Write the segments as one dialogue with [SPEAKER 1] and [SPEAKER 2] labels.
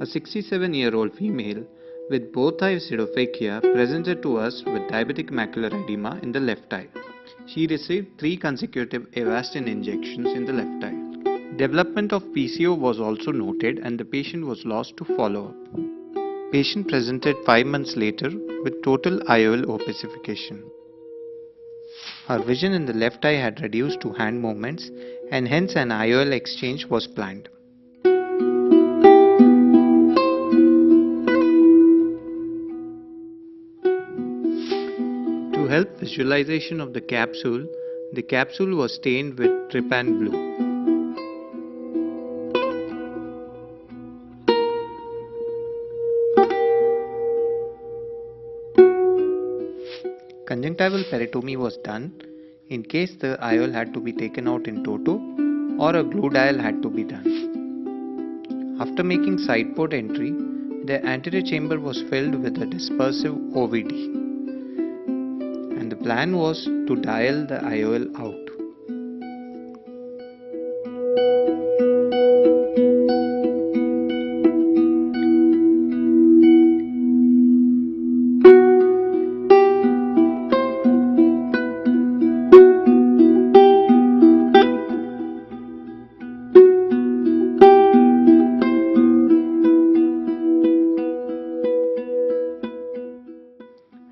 [SPEAKER 1] A 67-year-old female with both eye pseudophakia presented to us with diabetic macular edema in the left eye. She received 3 consecutive Avastin injections in the left eye. Development of PCO was also noted and the patient was lost to follow-up. Patient presented 5 months later with total IOL opacification. Her vision in the left eye had reduced to hand movements and hence an IOL exchange was planned. To help visualization of the capsule was stained with trypan blue. Conjunctival peritomy was done in case the IOL had to be taken out in toto or a glue dial had to be done. After making side port entry, the anterior chamber was filled with a dispersive OVD. And the plan was to dial the IOL out.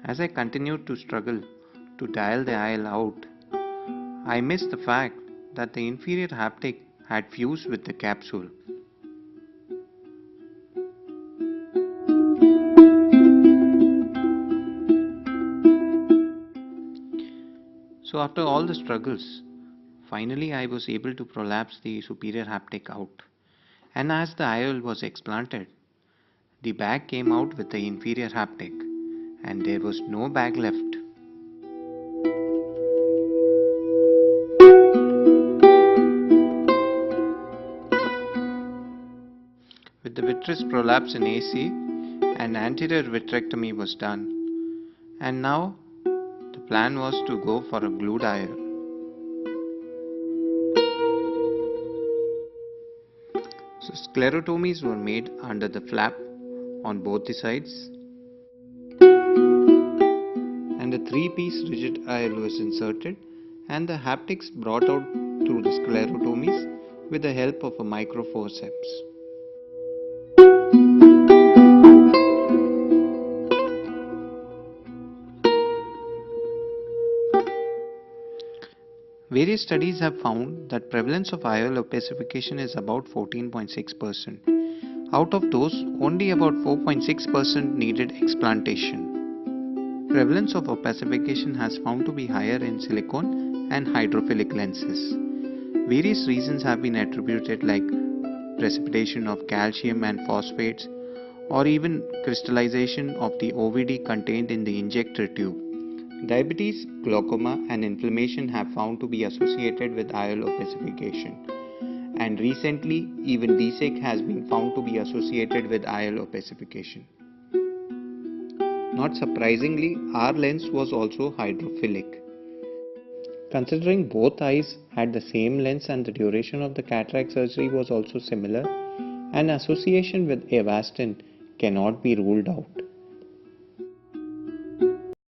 [SPEAKER 1] As I continued to struggle to dial the IOL out, I missed the fact that the inferior haptic had fused with the capsule. So after all the struggles, finally I was able to prolapse the superior haptic out, and as the IOL was explanted, the bag came out with the inferior haptic and there was no bag left. With the vitreous prolapse in AC, an anterior vitrectomy was done, and now the plan was to go for a glued IOL. So sclerotomies were made under the flap on both the sides, and a 3-piece rigid IOL was inserted and the haptics brought out through the sclerotomies with the help of a microforceps. Various studies have found that prevalence of IOL opacification is about 14.6%. Out of those, only about 4.6% needed explantation. Prevalence of opacification has found to be higher in silicone and hydrophilic lenses. Various reasons have been attributed like precipitation of calcium and phosphates or even crystallization of the OVD contained in the injector tube. Diabetes, glaucoma and inflammation have found to be associated with IOL opacification, and recently even DSEC has been found to be associated with IOL opacification. Not surprisingly, our lens was also hydrophilic. Considering both eyes had the same lens and the duration of the cataract surgery was also similar, an association with Avastin cannot be ruled out.